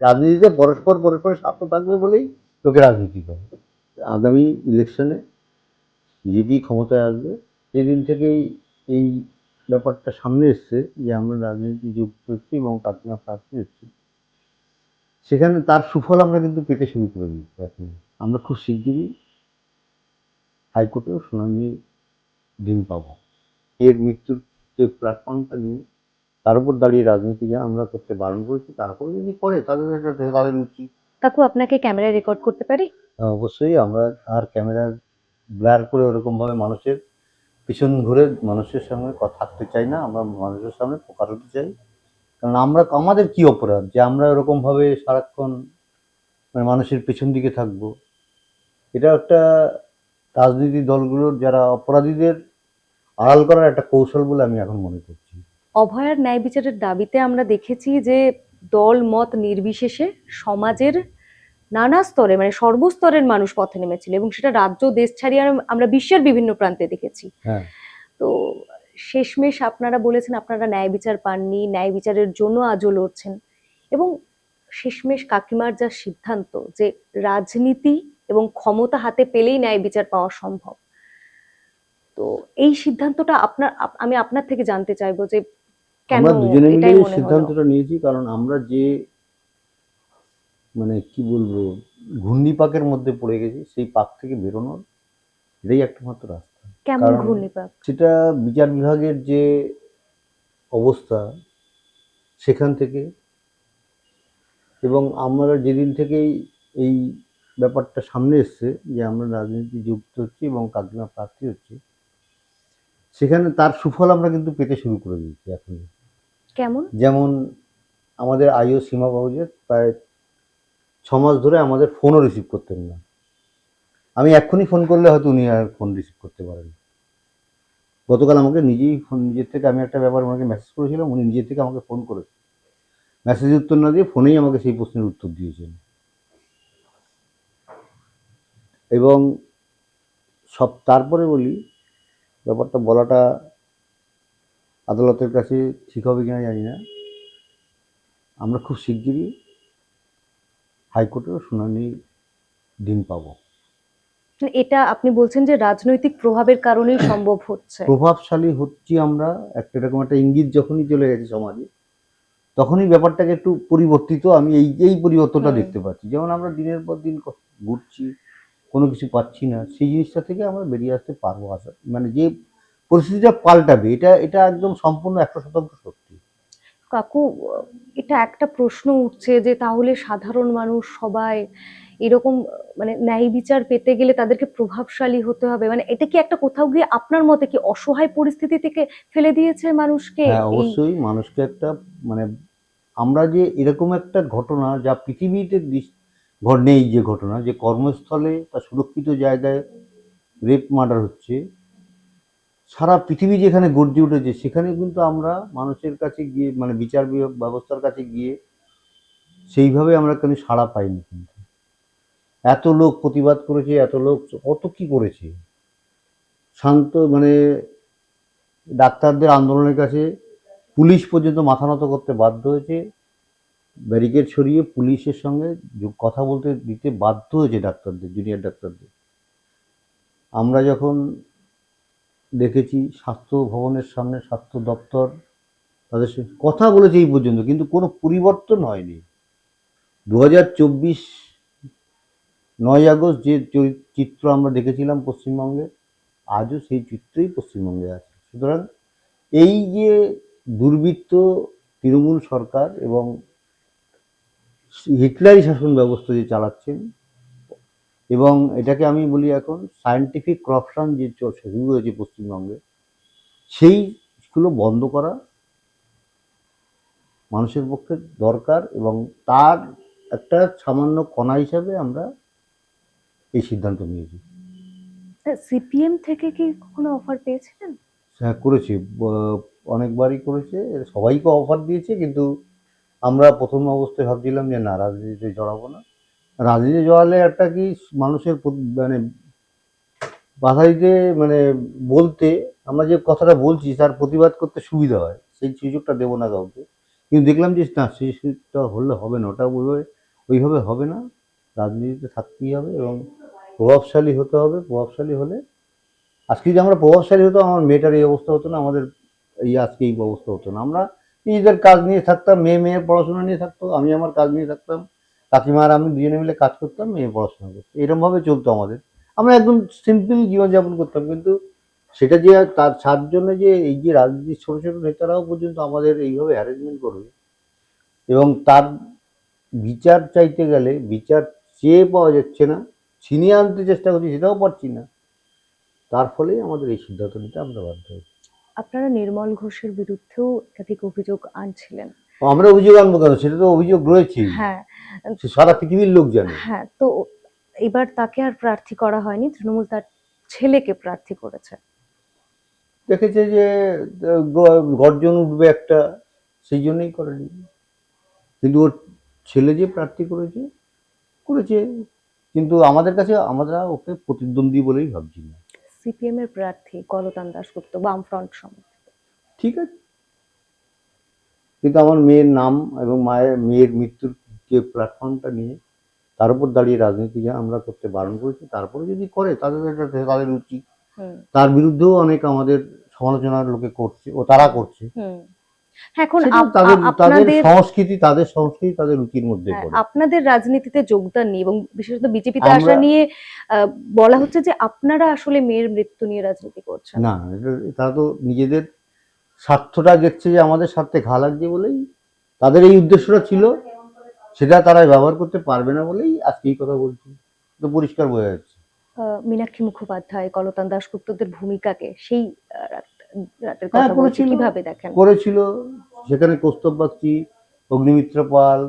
রাজনীতিতে পরস্পরের স্বার্থ থাকবে বলেই লোকে রাজনীতি করে। আগামী ইলেকশনে বিজেপি ক্ষমতায় আসবে, সেদিন থেকেই এই ব্যাপারটা সামনে এসছে যে আমরা রাজনীতি যুক্ত হচ্ছি এবং প্রার্থনা প্রার্থী হচ্ছি। সেখানে তার সুফল আমরা কিন্তু পেতে শুরু করে দিচ্ছি এখন। আমরা খুব শিগগিরই হাইকোর্টেও শুনানির দিন পাবো। এর মৃত্যুর যে প্ল্যাটফর্মটা নিয়ে তার উপর দাঁড়িয়ে রাজনীতিকে আমরা করতে বারণ করেছি, তারপরে যদি করে তাদের উচিত। কাকু, আপনাকে ক্যামেরায় রেকর্ড করতে পারি? অবশ্যই আমরা আর ক্যামেরার ব্লার করে ওরকমভাবে মানুষের পিছন ঘুরে মানুষের সঙ্গে কথা থাকতে চাই না। আমরা মানুষের সামনে প্রকাশ হতে চাই, কারণ আমরা আমাদের কি অপরাধ যে আমরা ওরকমভাবে সারাক্ষণ মানে মানুষের পেছন দিকে থাকবো। এটা একটা রাজনীতি দলগুলোর যারা অপরাধীদের আড়াল করার একটা কৌশল বলে আমি এখন মনে করছি। অভয়ার ন্যায় বিচারের দাবিতে আমরা দেখেছি যে দল মত নির্বিশেষে সমাজের নানা স্তরে, মানে সর্বস্তরের মানুষ পথে নেমেছিল, এবং সেটা রাজ্য দেশ ছাড়িয়ে আমরা বিশ্বের বিভিন্ন প্রান্তে দেখেছি। হ্যাঁ, তো শেষমেশ আপনারা বলেছেন আপনারা ন্যায় বিচার পাননি, ন্যায় বিচারের জন্য আজও লড়ছেন, এবং শেষমেশ কাকিমার যা সিদ্ধান্ত যে রাজনীতি এবং ক্ষমতা হাতে পেলেই ন্যায় বিচার পাওয়া সম্ভব, তো এই সিদ্ধান্তটা আমি আপনার থেকে জানতে চাইবো যে কেন আমরা দুজনে মিলে এটাই এই মনে হলো? সিদ্ধান্তটা নিয়েছি, কারণ আমরা যে মানে কি বলবো ঘূর্ণিপাকের মধ্যে পড়ে গেছি, সেই পাক থেকে বেরোনোর এটাই একমাত্র রাস্তা। কেমন কারণ ঘূর্ণিপাক? সেটা বিচার বিভাগের যে অবস্থা সেখান থেকে, এবং আমরা যেদিন থেকেই এই ব্যাপারটা সামনে এসছে যে আমরা রাজনীতি যুক্ত হচ্ছি এবং কাকিমা প্রার্থী হচ্ছি, সেখানে তার সুফল আমরা কিন্তু পেতে শুরু করে দিয়েছি এখন। কেমন? যেমন আমাদের আইও সীমা বাবু যে প্রায় 6 মাস ধরে আমাদের ফোনও রিসিভ করতেন না। আমি এক্ষুনি ফোন করলে হয়তো উনি আর ফোন রিসিভ করতে পারেন। গতকাল আমাকে নিজেই ফোন, নিজের থেকে আমি একটা ব্যাপার ওনাকে মেসেজ করেছিলাম, উনি নিজের থেকে আমাকে ফোন করেছেন, মেসেজের উত্তর না দিয়ে ফোনেই আমাকে সেই প্রশ্নের উত্তর দিয়েছেন। এবং সব তারপরে বলি, ব্যাপারটা বলাটা আদালতের কাছে ঠিক হবে কিনা জানি না, আমরা খুব শিগগিরই হাইকোর্টেও শুনানির দিন পাবো। এটা আপনি বলছেন যে রাজনৈতিক প্রভাবের কারণেই সম্ভব হচ্ছে? প্রভাবশালী হচ্ছি আমরা, একটা এরকম একটা ইঙ্গিত যখনই চলে গেছে সমাজে, তখনই ব্যাপারটাকে একটু পরিবর্তিত আমি এই পরিবর্তনটা হুম। দেখতে পাচ্ছি। যেমন আমরা দিনের পর দিন ঘুরছি, কোনো কিছু পাচ্ছি না, সেই জিনিসটা থেকে আমরা বেরিয়ে আসতে পারবো। আসা মানে যে পরিস্থিতিটা পাল্টাবে, এটা এটা একদম সম্পূর্ণ 100% সত্যি। কাকু, এটা একটা প্রশ্ন উঠছে যে তাহলে সাধারণ মানুষ সবাই এরকম, মানে ন্যায় বিচার পেতে গেলে তাদেরকে প্রভাবশালী হতে হবে, মানে এটা কি একটা কোথাও গিয়ে আপনার মতে কি অসহায় পরিস্থিতি থেকে ফেলে দিয়েছে মানুষকে? হ্যাঁ, এই অবশ্যই মানুষকে একটা মানে আমরা যে এরকম একটা ঘটনা যা পৃথিবীতে নেই, যে ঘটনা যে কর্মস্থলে বা সুরক্ষিত জায়গায় রেপ মার্ডার হচ্ছে, সারা পৃথিবী যেখানে গর্জে উঠেছে, সেখানে কিন্তু আমরা মানুষের কাছে গিয়ে মানে বিচার ব্যবস্থার কাছে গিয়ে সেইভাবে আমরা কেন সাড়া পাইনি কিন্তু। এত লোক প্রতিবাদ করেছে, এত লোক কত কি করেছে, শান্ত মানে ডাক্তারদের আন্দোলনের কাছে পুলিশ পর্যন্ত মাথা নত করতে বাধ্য হয়েছে, ব্যারিকেড সরিয়ে পুলিশের সঙ্গে কথা বলতে দিতে বাধ্য হয়েছে ডাক্তারদের, জুনিয়র ডাক্তারদের। আমরা যখন দেখেছি স্বাস্থ্য ভবনের সামনে স্বাস্থ্য দপ্তর তাদের সঙ্গে কথা বলেছে এই পর্যন্ত, কিন্তু কোনো পরিবর্তন হয়নি। 2024 9 আগস্ট যে চিত্র আমরা দেখেছিলাম পশ্চিমবঙ্গে, আজও সেই চিত্রই পশ্চিমবঙ্গে আছে। সুতরাং এই যে দুর্বৃত্ত তৃণমূল সরকার এবং হিটলারি শাসন ব্যবস্থা যে চালাচ্ছেন, এবং এটাকে আমি বলি এখন সায়েন্টিফিক করাপশন যে শুরু হয়েছে পশ্চিমবঙ্গে, সেইগুলো বন্ধ করা মানুষের পক্ষে দরকার, এবং তার একটা সামান্য কণা হিসাবে আমরা এই সিদ্ধান্ত নিয়েছি। সিপিএম থেকে কি কখনো অফার পেয়েছিলেন? হ্যাঁ, করেছে, অনেকবারই করেছে, সবাইকে অফার দিয়েছে, কিন্তু আমরা প্রথম অবস্থায় ভাবছিলাম যে না, রাজনীতিতে জড়াবো না। রাজনীতি জড়ালে একটা কি মানুষের মানে বাধা দিতে মানে বলতে, আমরা যে কথাটা বলছি তার প্রতিবাদ করতে সুবিধা হয়, সেই সুযোগটা দেবো না কাউকে। কিন্তু দেখলাম যে না, সেটা হলে হবে না, ওটা ওইভাবে হবে না। রাজনীতিতে থাকতেই হবে এবং প্রভাবশালী হতে হবে। প্রভাবশালী হলে আজকে যদি আমরা প্রভাবশালী হতো, আমার মেয়েটার এই অবস্থা হতো না, আমাদের আজকে এই অবস্থা হতো না। আমরা নিজেদের কাজ নিয়ে থাকতাম, মেয়ের পড়াশোনা নিয়ে থাকতো, আমি আমার কাজ নিয়ে থাকতাম, কাকিমা আর আমি দুজনে মিলে কাজ করতাম, মেয়ে পড়াশোনা করতো, এরকমভাবে চলতো আমাদের। আমরা একদম সিম্পল জীবনযাপন করতাম। কিন্তু সেটা যে তার জন্য যে এই যে রাজনীতির ছোট ছোট নেতারাও পর্যন্ত আমাদের এইভাবে হ্যারাসমেন্ট করবে এবং তার বিচার চাইতে গেলে বিচার চেয়ে পাওয়া যাচ্ছে না, ছিনিয়ে আনতে চেষ্টা করছি, সেটাও পারছি না, তার ফলেই আমাদের এই সিদ্ধান্ত নিতে আমরা বাধ্য হয়েছি। আপনারা নির্মল ঘোষের বিরুদ্ধেও একাধিক অভিযোগ আনছিলেন। আমরা অভিযোগ আনবো কেন, সেটা তো অভিযোগ রয়েছেই, হ্যাঁ, সে সারা পৃথিবীর লোক জানে। হ্যাঁ, তো এবার তাকে আর প্রার্থী করা হয়নি, তৃণমূল তার ছেলেকে প্রার্থী করেছে। দেখেছে যে গর্জন উঠবে একটা, সেই জন্যই করেনি। কিন্তু ওর ছেলে যে প্রার্থী করেছে করেছে, কিন্তু আমাদের কাছে আমরা ওকে প্রতিদ্বন্দ্বী বলেই ভাবছি না। সিপিএম এর প্রার্থী কলতান দাশগুপ্ত, বামফ্রন্ট সমর্থিত। ঠিক আছে, কিন্তু আমার মেয়ের নাম এবং মেয়ের মৃত্যুর যে প্ল্যাটফর্মটা নিয়ে তার উপর দাঁড়িয়ে রাজনীতি আমরা করতে বারণ করেছি। তারপরে যদি করে তাদের রুচি, তার বিরুদ্ধেও অনেক আমাদের সমালোচনার লোকে করছে, তারা করছে। এখন তাদের তাদের সংস্কৃতি তাদের রুচির মধ্যে পড়ে। আপনাদের রাজনীতিতে যোগদান নিয়ে এবং বিশেষত বিজেপিতে আসা নিয়ে বলা হচ্ছে যে আপনারা আসলে মেয়ের মৃত্যু নিয়ে রাজনীতি করছেন। না, তারা তো নিজেদের স্বার্থটা দেখছে যে আমাদের স্বার্থে ঘা লাগছে বলেই তাদের এই উদ্দেশ্যটা ছিল, সেটা তারা ব্যবহার করতে পারবে না বলেই আজকে এই কথা বলছি, তো পরিষ্কার বোঝা যাচ্ছে। মীনাক্ষী মুখোপাধ্যায়, কলতান দাশগুপ্তদের ভূমিকাকে সেই রাতের কথা বলছি, কিভাবে দেখেন? করেছিল, সেখানে কৌস্তব বাগচি, অগ্নিমিত্র পাল,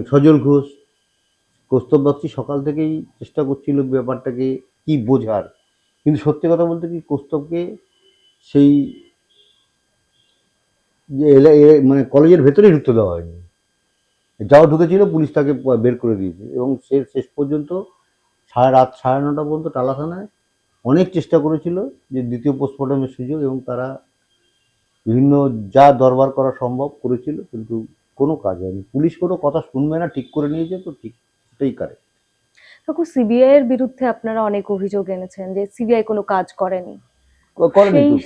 সজল ঘোষ। কৌস্তব বাগচি সকাল থেকেই চেষ্টা করছিল ব্যাপারটাকে কি বোঝার, কিন্তু সত্যি কথা বলতে কি কৌস্তবকে সেই যে মানে কলেজের ভেতরেই ঢুকতে দেওয়া হয়নি, যাও ঢুকেছিল পুলিশ তাকে বের করে দিয়েছে এবং সে শেষ পর্যন্ত রাত 9:30 পর্যন্ত টালা থানায় অনেক চেষ্টা করেছিল যে দ্বিতীয় পোস্টমর্টমের সুযোগ, এবং তারা বিভিন্ন যা দরবার করা সম্ভব করেছিল, কিন্তু কোনো কাজ হয়নি। পুলিশ কোনো কথা শুনবে না, ঠিক করে নিয়েছে তো ঠিক, সেটাই কারে। কাকু, সিবিআই এর বিরুদ্ধে আপনারা অনেক অভিযোগ এনেছেন যে সিবিআই কোনো কাজ করেনি।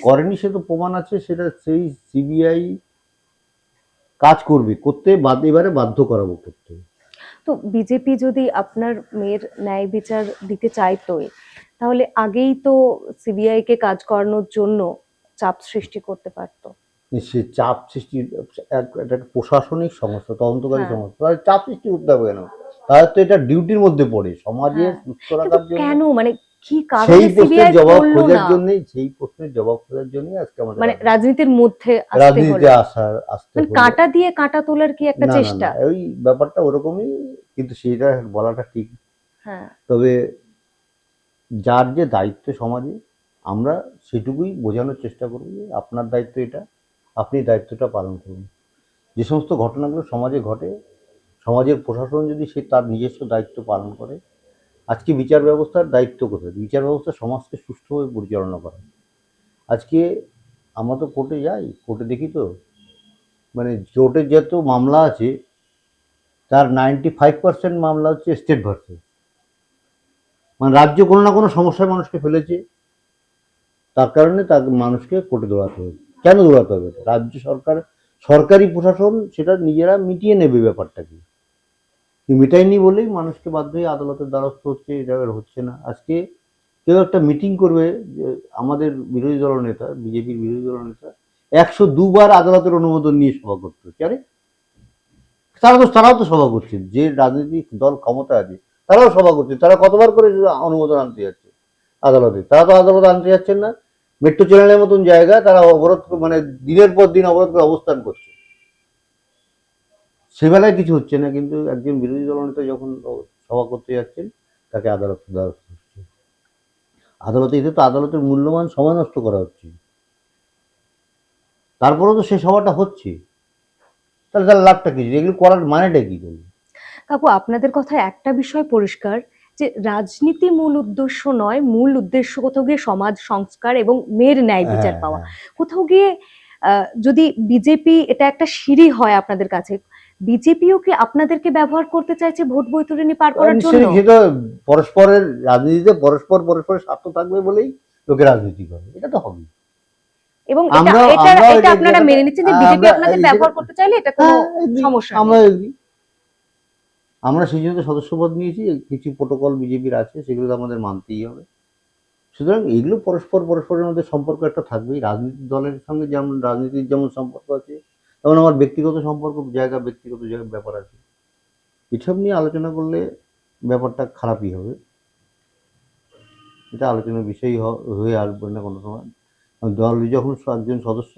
করেনি সে তো প্রমাণ আছে, সেটা সেই সিবিআই কাজ করবে, করতে এবারে বাধ্য করাবো করতে। তো বিজেপি যদি আপনার মেয়ের ন্যায় বিচার দিতে চাইতোই, তাহলে আগেই তো সিবিআই কে কাজ করানোর জন্য চাপ সৃষ্টি করতে পারতো। সে চাপ সৃষ্টি একটা প্রশাসনিক সংস্থা, তদন্তকারী সংস্থা, তাদের চাপ সৃষ্টি করতে হবে কেন? তাদের তো এটা ডিউটির মধ্যে পড়ে সমাজে সুস্থ রাখার জন্য। কেন, মানে কি কারণে সেই প্রশ্নের সিবিআই জবাব করলো খোঁজার না? জন্যই আজকে আমাদের মানে রাজনীতির মধ্যে রাজনীতিতে আসতে মানে হলো। কাঁটা দিয়ে কাঁটা তোলার কি একটা চেষ্টা? ওই ব্যাপারটা ওরকমই, কিন্তু সেটা বলাটা ঠিক। হ্যাঁ, তবে যার যে দায়িত্ব সমাজে, আমরা সেটুকুই বোঝানোর চেষ্টা করব যে আপনার দায়িত্ব এটা, আপনি দায়িত্বটা পালন করুন। যে সমস্ত ঘটনাগুলো সমাজে ঘটে, সমাজের প্রশাসন যদি সে তার নিজস্ব দায়িত্ব পালন করে, আজকে বিচার ব্যবস্থার দায়িত্ব কোথায়? বিচার ব্যবস্থা সমাজকে সুষ্ঠুভাবে পরিচালনা করা। আজকে আমরা তো কোর্টে যাই, কোর্টে দেখি তো, মানে কোর্টের যত মামলা আছে তার 95% মামলা হচ্ছে স্টেট ভার্সেস, মানে রাজ্য কোনো না কোনো সমস্যায় মানুষকে ফেলেছে, তার কারণে তার মানুষকে কোর্টে দৌড়াতে হবে। কেন দৌড়াতে হবে? রাজ্য সরকারি প্রশাসন সেটা নিজেরা মিটিয়ে নেবে ব্যাপারটাকে, মেটায়নি বলেই মানুষকে বাধ্য হয়ে আদালতের দ্বারস্থ হচ্ছে, এটা হচ্ছে না। আজকে কেউ একটা মিটিং করবে, আমাদের বিরোধী দল নেতা, বিজেপির বিরোধী দল নেতা 102 বার আদালতের অনুমোদন নিয়ে সভা করতে হচ্ছে। আরে তারাও তো সভা করছে, যে রাজনৈতিক দল ক্ষমতা আছে তারাও সভা করছে, তারা কতবার করে অনুমোদন আনতে যাচ্ছে আদালতে? তারা তো আদালতে আনতে যাচ্ছেন না, মেট্রো চ্যানেলের মতন জায়গায় তারা অবরোধ, মানে দিনের পর দিন অবরোধ করে অবস্থান করছে, সেবেলায় কিছু হচ্ছে না। কিন্তু একজন বিরোধী দলনেতা যখন সভা করতে যাচ্ছেন, তাকে আদালতে দ্বারস্থ হচ্ছে। আদালতে এতে তো আদালতের মূল্যবান সময় নষ্ট করা হচ্ছে, তারপরেও তো সেই সভাটা হচ্ছে, তাহলে তার লাভটা কি? এগুলো করার মানেটা কি? বলুন কাকু, আপনাদের কথায় একটা বিষয় পরিষ্কার, যে রাজনীতি মূল উদ্দেশ্য নয়, মূল উদ্দেশ্য কোথাও গিয়ে সমাজ সংস্কার এবং মেয়ের ন্যায় বিচার পাওয়া। কোথাও গিয়ে যদি বিজেপি এটা একটা সিঁড়ি হয় আপনাদের কাছে, বিজেপিও কি আপনাদেরকে ব্যবহার করতে চাইছে ভোট বৈতরণী পার করার জন্য? নিশ্চয়ই সেটা পরস্পরের রাজনীতিতে পরস্পরের স্বার্থ থাকবে বলেই লোকে রাজনীতি করে, এটা তো হবে। এবং এটা আমরা এটা আমরা এটা আপনারা মেনে নিচ্ছেন যে বিজেপি আপনাদের ব্যবহার করতে চাইলে এটা কোনো সমস্যা আমরা নেই? agree। আমরা সেই জন্য সদস্যপদ নিয়েছি, কিছু প্রোটোকল বিজেপির আছে, সেগুলো তো আমাদের মানতেই হবে। সুতরাং এগুলো পরস্পরের মধ্যে সম্পর্ক একটা থাকবেই। রাজনৈতিক দলের সঙ্গে যেমন রাজনীতির যেমন সম্পর্ক আছে, তেমন আমার ব্যক্তিগত সম্পর্ক ব্যক্তিগত ব্যাপার আছে। এসব নিয়ে আলোচনা করলে ব্যাপারটা খারাপই হবে, এটা আলোচনার বিষয় হয়ে আসবে না কোনো সময়। দল যখন একজন সদস্য,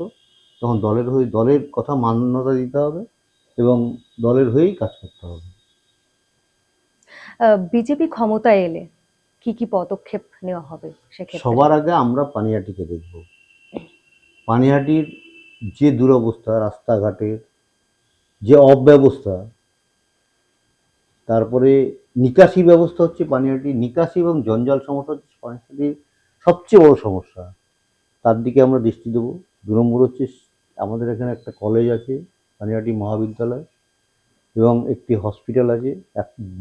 তখন দলের কথা মান্যতা দিতে হবে এবং দলের হয়েই কাজ করতে হবে। বিজেপি ক্ষমতায় এলে কি কি পদক্ষেপ নেওয়া হবে সেক্ষেত্রে? সবার আগে আমরা পানিহাটিকে দেখব। পানিহাটির যে দুরবস্থা, রাস্তাঘাটের যে অব্যবস্থা, তারপরে নিকাশি ব্যবস্থা হচ্ছে পানিহাটির নিকাশি এবং জঞ্জাল সমস্যা হচ্ছে পানিহাটির সবচেয়ে বড় সমস্যা, তার দিকে আমরা দৃষ্টি দেবো। 2 নম্বর হচ্ছে আমাদের এখানে একটা কলেজ আছে, পানিহাটি মহাবিদ্যালয়, এবং একটি হসপিটাল আছে,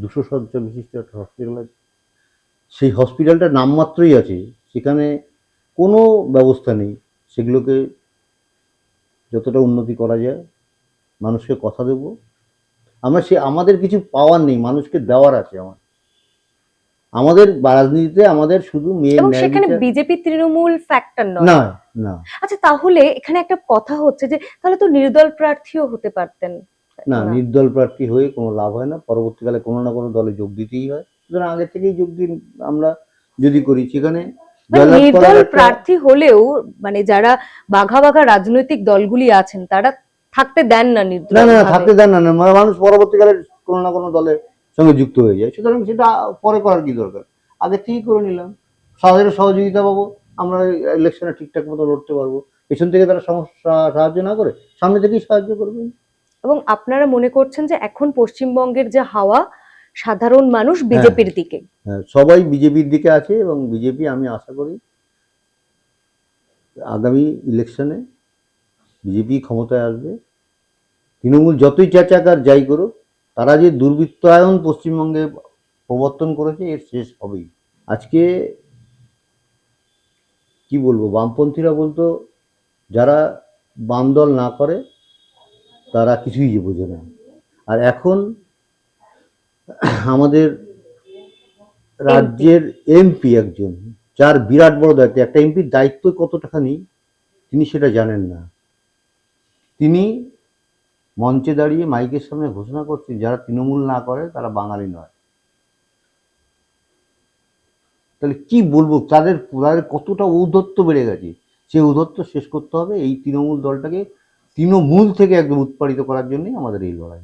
200 শয্যা বিশিষ্ট একটা হসপিটাল আছে। সেই হসপিটালটা নামমাত্রই আছে, সেখানে কোনো ব্যবস্থা নেই। সেগুলোকে যতটা উন্নতি করা যায়, মানুষকে কথা দেবো। আমাদের কিছু পাওয়ার নেই, মানুষকে দেওয়ার আছে। আমাদের রাজনীতিতে আমাদের শুধু মেয়ের এবং ন্যায় সেখানে বিচার বিজেপি তৃণমূল ফ্যাক্টর নয়। না, না, আচ্ছা, তাহলে এখানে একটা কথা হচ্ছে যে তাহলে তো নির্দল প্রার্থীও হতে পারতেন। না, নির্দল প্রার্থী হয়ে কোনো লাভ হয় না। পরবর্তীকালে কোনো না কোনো দলে যোগ দিতেই হয়। সুতরাং আগে থেকেই যোগ দিন। আমরা যদি করি সেখানে জয়লাভ করার নির্দল একটা প্রার্থী হলেও মানে যারা বাঘা বাঘা রাজনৈতিক দলগুলি আছেন তারা থাকতে দেন না নির্দল না, ভাবে। থাকতে দেন না। মানুষ পরবর্তীকালে কোনো না কোনো দলের সঙ্গে যুক্ত হয়ে যায়। সুতরাং সেটা পরে করার কি দরকার, আগে থেকেই করে নিলাম। তাদের সহযোগিতা পাবো, আমরা ইলেকশনে ঠিকঠাক মতো লড়তে পারবো। পেছন থেকে তারা সাহায্য না করে সামনে থেকেই সাহায্য করবে। এবং আপনারা মনে করছেন যে এখন পশ্চিমবঙ্গের যে হাওয়া, সাধারণ মানুষ বিজেপির দিকে? হ্যাঁ, সবাই বিজেপির দিকে আছে এবং বিজেপি, আমি আশা করি আগামী ইলেকশনে বিজেপি ক্ষমতায় আসবে। তৃণমূল যতই চেঁচাক আর যাই করুক, তারা যে দুর্বৃত্তায়ন পশ্চিমবঙ্গে প্রবর্তন করেছে, এর শেষ হবেই। আজকে কি বলবো, বামপন্থীরা বলতো যারা বাম দল না করে তারা কিছুই যে বোঝে না। আর এখন আমাদের রাজ্যের এমপি একজন, যার বিরাট বড় দায়িত্ব, একটা এমপির দায়িত্ব কতটাখানি তিনি সেটা জানেন না। তিনি মঞ্চে দাঁড়িয়ে মাইকের সামনে ঘোষণা করছেন যারা তৃণমূল না করে তারা বাঙালি নয়। তাহলে কি বলবো, তাদের কতটা ঔদ্ধত্য বেড়ে গেছে। সেই ঔদ্ধত্য শেষ করতে হবে। এই তৃণমূল দলটাকে তৃণমূল থেকে একদম উৎপাদিত করার জন্যই আমাদের এই লড়াই।